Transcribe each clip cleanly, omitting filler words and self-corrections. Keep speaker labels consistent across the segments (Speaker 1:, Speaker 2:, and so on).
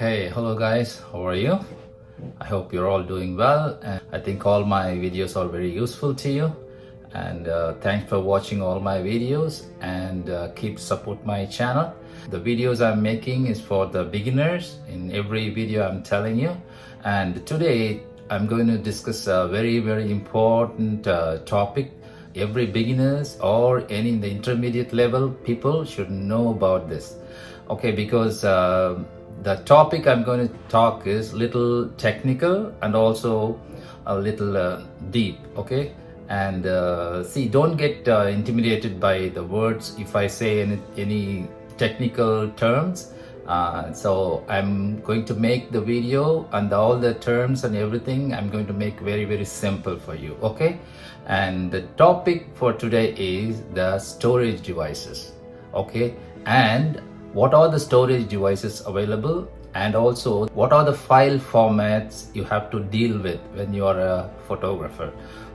Speaker 1: Hey, hello guys, how are you? I hope you're all doing well, and I think all my videos are very useful to you. And thanks for watching all my videos, and keep support my channel. The videos I'm making is for the beginners. In every video I'm telling you, and today I'm going to discuss a very important topic. Every beginners or any in the intermediate level people should know about this. Okay, because the topic I'm going to talk is little technical and also a little deep. Okay, and see, don't get intimidated by the words if I say any technical terms. So I'm going to make the video and all the terms and everything I'm going to make very simple for you. Okay, and the topic for today is the storage devices. Okay, and what are the storage devices available, and also what are the file formats you have to deal with when you are a photographer.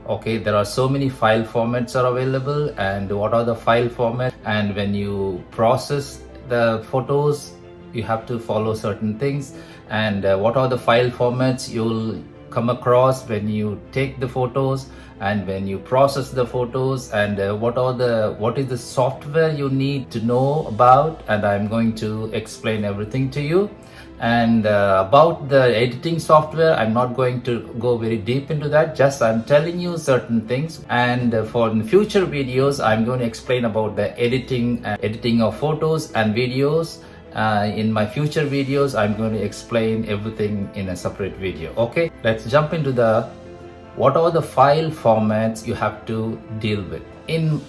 Speaker 1: Okay, there are so many file formats are available, and what are the file formats, and when you process the photos you have to follow certain things, and what are the file formats you'll come across when you take the photos and when you process the photos, and what is the software you need to know about, and I'm going to explain everything to you. And about the editing software, I'm not going to go very deep into that, just I'm telling you certain things. And for the future videos I'm going to explain about the editing of photos and videos. In my future videos I'm going to explain everything in a separate video. Okay, let's jump into the what are the file formats you have to deal with. In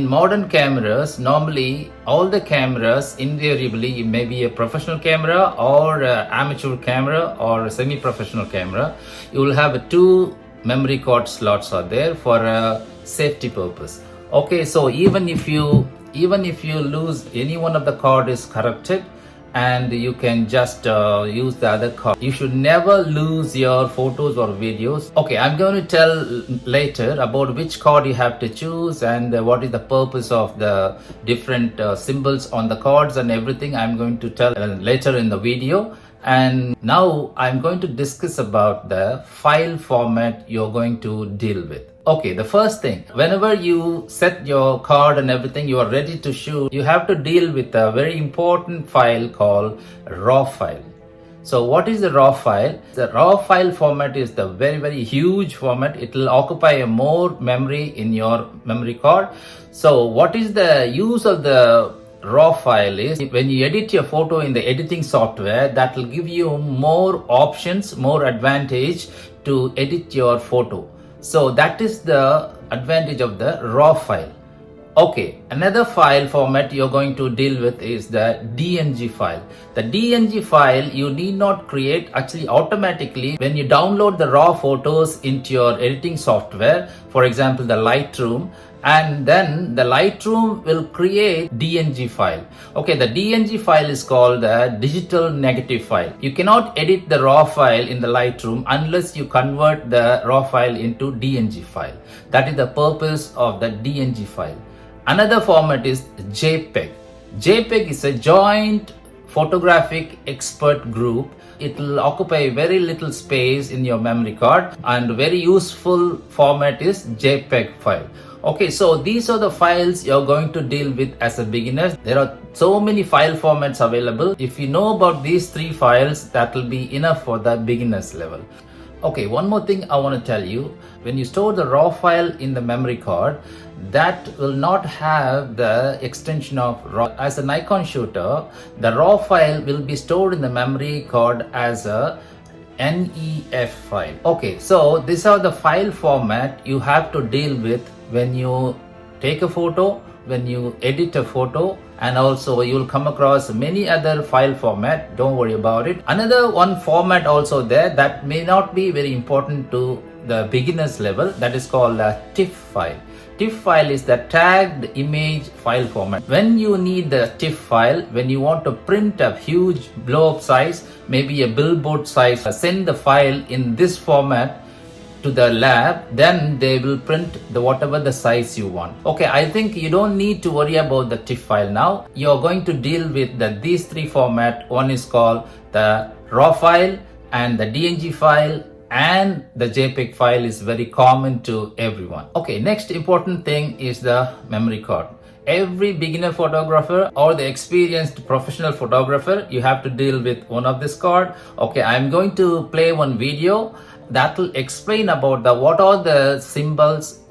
Speaker 1: modern cameras, normally all the cameras invariably, may be a professional camera or amateur camera or a semi-professional camera, you will have two memory card slots are there for a safety purpose. Okay, so even if you lose any one of the card is corrupted, and you can just use the other card, you should never lose your photos or videos. Okay, I'm going to tell later about which card you have to choose, and what is the purpose of the different symbols on the cards and everything. I'm going to tell later in the video. And now I'm going to discuss about the file format you're going to deal with. Okay, the first thing, whenever you set your card and everything, you are ready to shoot, you have to deal with a very important file called RAW file. So what is the RAW file? The RAW file format is the very huge format. It will occupy a more memory in your memory card. So what is the use of the RAW file is, when you edit your photo in the editing software, that will give you more options, more advantage to edit your photo. So that is the advantage of the RAW file. Okay, another file format you're going to deal with is the DNG file. The DNG file you need not create, actually automatically when you download the raw photos into your editing software, for example the Lightroom, and then the Lightroom will create DNG file. Okay, the DNG file is called the digital negative file. You cannot edit the raw file in the Lightroom unless you convert the raw file into DNG file. That is the purpose of the DNG file. Another format is JPEG. JPEG is a joint photographic expert group. It will occupy very little space in your memory card, and very useful format is JPEG file. Okay, so these are the files you're going to deal with as a beginner. There are so many file formats available. If you know about these three files, that will be enough for the beginners level. Okay, one more thing I want to tell you. When you store the raw file in the memory card, that will not have the extension of RAW. As a Nikon shooter, the raw file will be stored in the memory card as a NEF file. Okay, so these are the file format you have to deal with when you take a photo, when you edit a photo, and also you'll come across many other file format. Don't worry about it. Another one format also there that may not be very important to the beginners level, that is called a TIFF file. TIFF file is the tagged image file format. When you need the TIFF file, when you want to print a huge blow up size, maybe a billboard size, send the file in this format, to the lab, then they will print the whatever the size you want. Okay, I think you don't need to worry about the TIFF file now. You're going to deal with these three format. One is called the RAW file, and the DNG file and the JPEG file is very common to everyone. Okay, next important thing is the memory card. Every beginner photographer or the experienced professional photographer, you have to deal with one of this card. Okay, I'm going to play one video that will explain about what are the symbols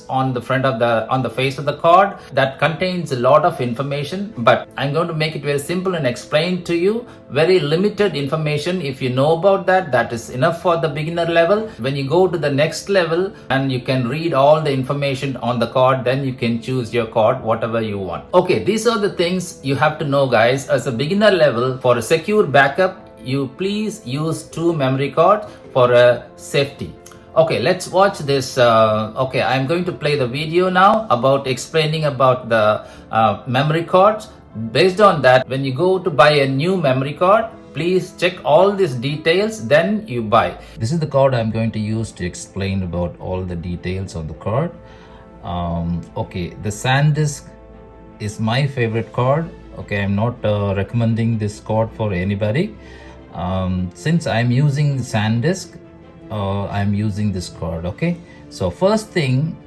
Speaker 1: on the front of on the face of the card. That contains a lot of information, but I'm going to make it very simple and explain to you very limited information. If you know about that is enough for the beginner level. When you go to the next level and you can read all the information on the card, then you can choose your card whatever you want. Okay, these are the things you have to know, guys. As a beginner level, for a secure backup, you please use 2 memory cards for a safety. Okay, let's watch this. Okay, I'm going to play the video now about explaining about the memory cards. Based on that, when you go to buy a new memory card, please check all these details, then you buy. This is the card I'm going to use to explain about all the details on the card. Okay, the SanDisk is my favorite card. Okay, I'm not recommending this card for anybody. Since I'm using SanDisk, I'm using this card. Okay, so first thing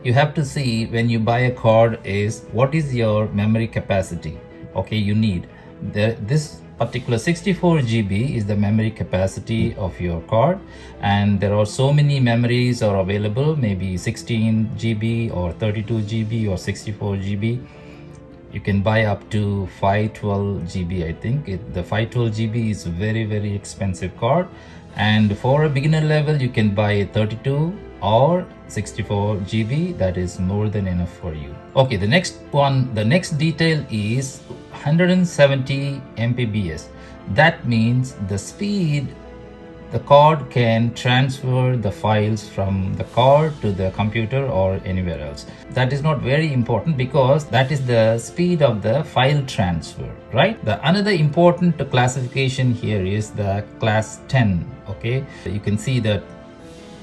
Speaker 1: you have to see when you buy a card is what is your memory capacity. Okay, you need this particular 64 GB is the memory capacity of your card, and there are so many memories are available, maybe 16 GB or 32 GB or 64 GB. You can buy up to 512 GB. I think the 512 GB is very expensive card, and for a beginner level you can buy 32 or 64 GB. That is more than enough for you. Okay, the next detail is 170 Mbps. That means the speed the card can transfer the files from the card to the computer or anywhere else. That is not very important because that is the speed of the file transfer, right? The another important classification here is the class 10. Okay, you can see that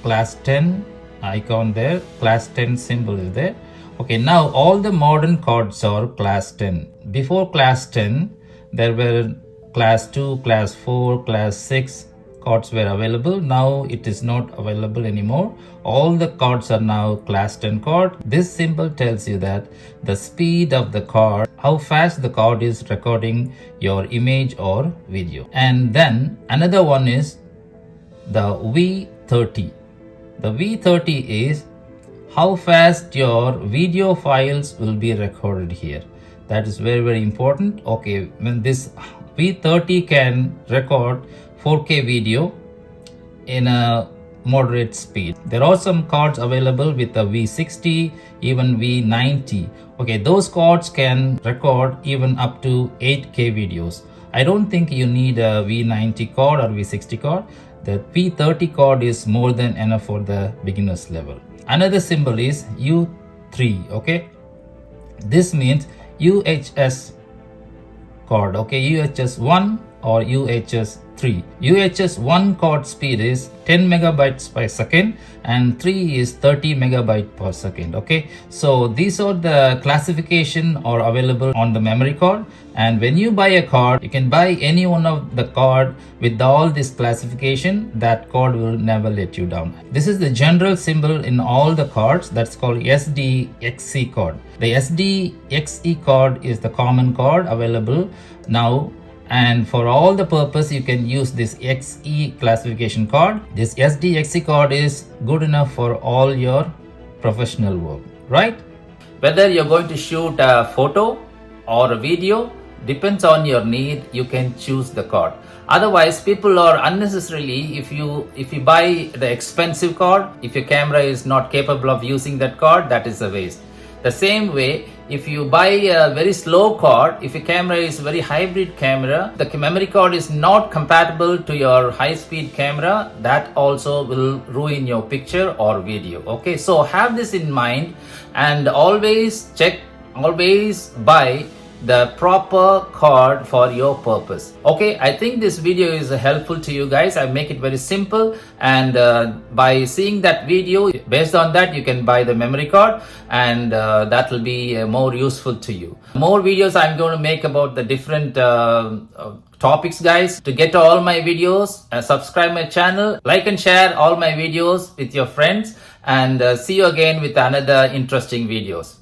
Speaker 1: class 10 icon there, class 10 symbol is there. Okay, now all the modern cards are class 10. Before class 10 there were class 2, class 4, class 6 cards were available. Now it is not available anymore. All the cards are now class 10 card. This symbol tells you that the speed of the card, how fast the card is recording your image or video. And then another one is the V30. The V30 is how fast your video files will be recorded here. That is very important. Okay, when this V30 can record 4K video in a moderate speed. There are some cards available with a V60, even V90. Okay, those cards can record even up to 8K videos. I don't think you need a V90 card or V60 card. The V30 card is more than enough for the beginners level. Another symbol is U3. Okay, this means UHS card. Okay, UHS 1 or UHS 3. UHS 1 card speed is 10 megabytes per second and 3 is 30 megabyte per second. Okay, so these are the classification are available on the memory card, and when you buy a card, you can buy any one of the card with all this classification. That card will never let you down. This is the general symbol in all the cards. That's called SDXC card. The SDXC card is the common card available now, and for all the purpose you can use this XE classification card. This SDXC card is good enough for all your professional work, right? Whether you're going to shoot a photo or a video depends on your need. You can choose the card. Otherwise, people are unnecessarily, if you buy the expensive card, if your camera is not capable of using that card, that is a waste. The same way, if you buy a very slow card, if your camera is very hybrid camera, the memory card is not compatible to your high-speed camera, that also will ruin your picture or video. Okay, so have this in mind and always check, always buy the proper card for your purpose. Okay, I think this video is helpful to you guys. I make it very simple, and by seeing that video, based on that you can buy the memory card, and that will be more useful to you. More videos I'm going to make about the different topics, guys. To get all my videos, subscribe my channel, like and share all my videos with your friends, and see you again with another interesting videos.